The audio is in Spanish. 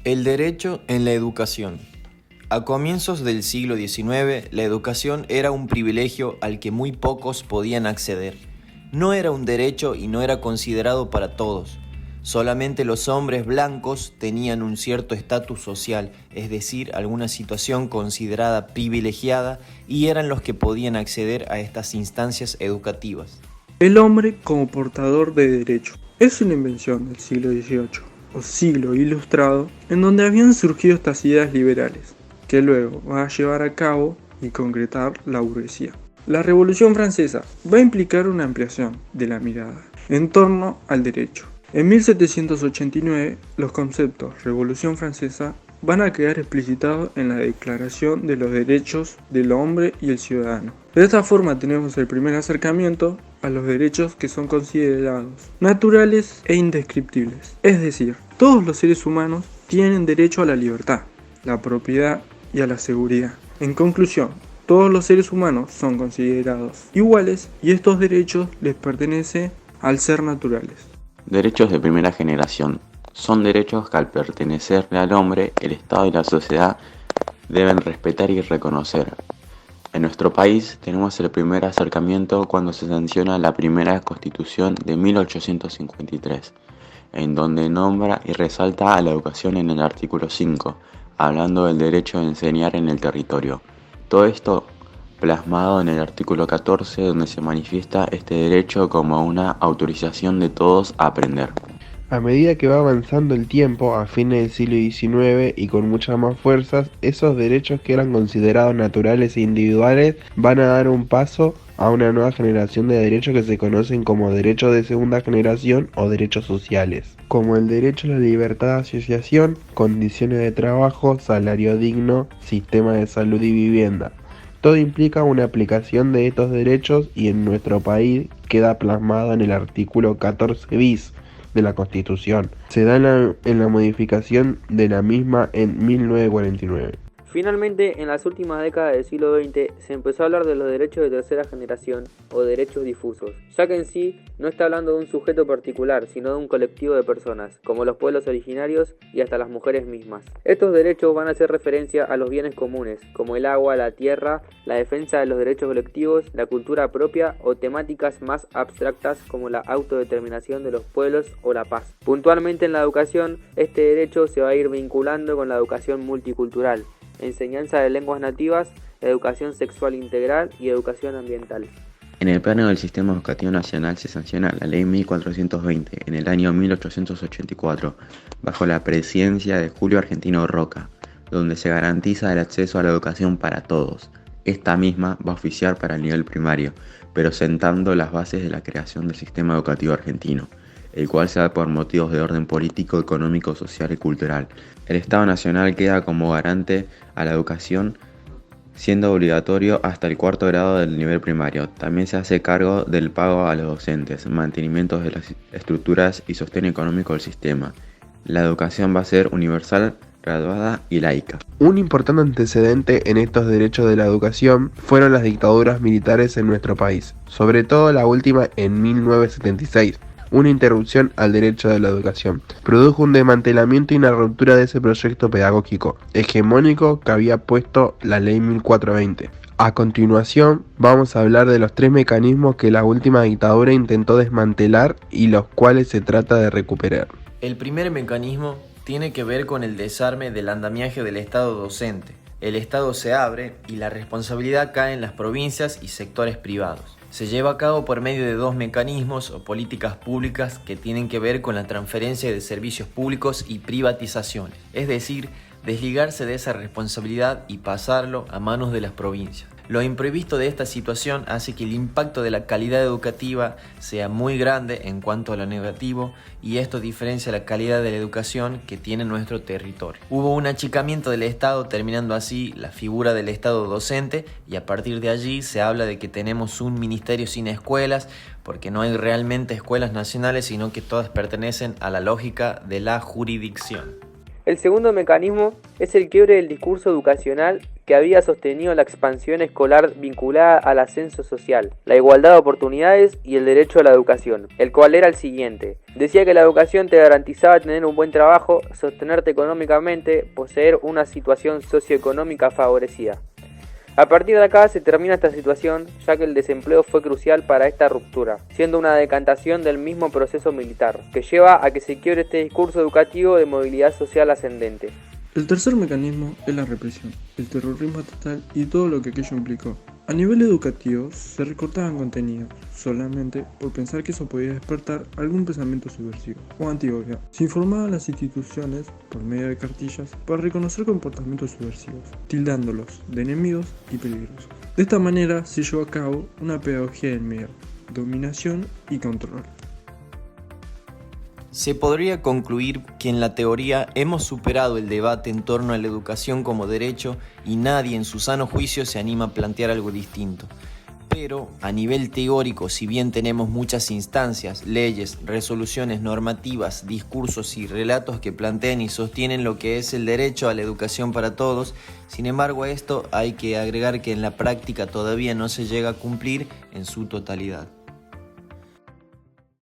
El derecho en la educación. A comienzos del siglo XIX, la educación era un privilegio al que muy pocos podían acceder. No era un derecho y no era considerado para todos. Solamente los hombres blancos tenían un cierto estatus social, es decir, alguna situación considerada privilegiada, y eran los que podían acceder a estas instancias educativas. El hombre como portador de derechos. Es una invención del siglo XVIII, o siglo ilustrado, en donde habían surgido estas ideas liberales, que luego va a llevar a cabo y concretar la burguesía. La Revolución Francesa va a implicar una ampliación de la mirada en torno al derecho. En 1789, los conceptos Revolución Francesa van a quedar explicitados en la Declaración de los Derechos del Hombre y el Ciudadano. De esta forma tenemos el primer acercamiento a los derechos que son considerados naturales e indescriptibles. Es decir, todos los seres humanos tienen derecho a la libertad, la propiedad y a la seguridad. En conclusión, todos los seres humanos son considerados iguales y estos derechos les pertenecen al ser naturales. Derechos de primera generación. Son derechos que al pertenecerle al hombre, el Estado y la sociedad deben respetar y reconocer. En nuestro país tenemos el primer acercamiento cuando se sanciona la primera Constitución de 1853, en donde nombra y resalta a la educación en el artículo 5, hablando del derecho de enseñar en el territorio. Todo esto plasmado en el artículo 14, donde se manifiesta este derecho como una autorización de todos a aprender. A medida que va avanzando el tiempo, a fines del siglo XIX y con muchas más fuerzas, esos derechos que eran considerados naturales e individuales van a dar un paso a una nueva generación de derechos que se conocen como derechos de segunda generación o derechos sociales, como el derecho a la libertad de asociación, condiciones de trabajo, salario digno, sistema de salud y vivienda. Todo implica una aplicación de estos derechos y en nuestro país queda plasmado en el artículo 14 bis de la Constitución. Se da en la modificación de la misma en 1949. Finalmente, en las últimas décadas del siglo XX se empezó a hablar de los derechos de tercera generación o derechos difusos, ya que en sí no está hablando de un sujeto particular, sino de un colectivo de personas, como los pueblos originarios y hasta las mujeres mismas. Estos derechos van a hacer referencia a los bienes comunes, como el agua, la tierra, la defensa de los derechos colectivos, la cultura propia o temáticas más abstractas como la autodeterminación de los pueblos o la paz. Puntualmente en la educación, este derecho se va a ir vinculando con la educación multicultural, enseñanza de lenguas nativas, educación sexual integral y educación ambiental. En el plano del Sistema Educativo Nacional se sanciona la Ley 1420 en el año 1884, bajo la presidencia de Julio Argentino Roca, donde se garantiza el acceso a la educación para todos. Esta misma va a oficiar para el nivel primario, pero sentando las bases de la creación del sistema educativo argentino, el cual se da por motivos de orden político, económico, social y cultural. El Estado Nacional queda como garante a la educación, siendo obligatorio hasta el cuarto grado del nivel primario. También se hace cargo del pago a los docentes, mantenimiento de las estructuras y sostén económico del sistema. La educación va a ser universal, graduada y laica. Un importante antecedente en estos derechos de la educación fueron las dictaduras militares en nuestro país, sobre todo la última en 1976. Una interrupción al derecho de la educación. Produjo un desmantelamiento y una ruptura de ese proyecto pedagógico hegemónico que había puesto la Ley 1420. A continuación, vamos a hablar de los tres mecanismos que la última dictadura intentó desmantelar y los cuales se trata de recuperar. El primer mecanismo tiene que ver con el desarme del andamiaje del Estado docente. El Estado se abre y la responsabilidad cae en las provincias y sectores privados. Se lleva a cabo por medio de dos mecanismos o políticas públicas que tienen que ver con la transferencia de servicios públicos y privatizaciones, es decir, desligarse de esa responsabilidad y pasarlo a manos de las provincias. Lo imprevisto de esta situación hace que el impacto de la calidad educativa sea muy grande en cuanto a lo negativo y esto diferencia la calidad de la educación que tiene nuestro territorio. Hubo un achicamiento del Estado, terminando así la figura del Estado docente, y a partir de allí se habla de que tenemos un ministerio sin escuelas porque no hay realmente escuelas nacionales, sino que todas pertenecen a la lógica de la jurisdicción. El segundo mecanismo es el quiebre del discurso educacional que había sostenido la expansión escolar vinculada al ascenso social, la igualdad de oportunidades y el derecho a la educación, el cual era el siguiente. Decía que la educación te garantizaba tener un buen trabajo, sostenerte económicamente, poseer una situación socioeconómica favorecida. A partir de acá se termina esta situación, ya que el desempleo fue crucial para esta ruptura, siendo una decantación del mismo proceso militar, que lleva a que se quiebre este discurso educativo de movilidad social ascendente. El tercer mecanismo es la represión, el terrorismo estatal y todo lo que aquello implicó. A nivel educativo se recortaban contenidos, solamente por pensar que eso podía despertar algún pensamiento subversivo o antigobierno. Se informaban a las instituciones por medio de cartillas para reconocer comportamientos subversivos, tildándolos de enemigos y peligrosos. De esta manera se llevó a cabo una pedagogía del miedo, dominación y control. Se podría concluir que en la teoría hemos superado el debate en torno a la educación como derecho y nadie en su sano juicio se anima a plantear algo distinto. Pero a nivel teórico, si bien tenemos muchas instancias, leyes, resoluciones normativas, discursos y relatos que plantean y sostienen lo que es el derecho a la educación para todos, sin embargo a esto hay que agregar que en la práctica todavía no se llega a cumplir en su totalidad.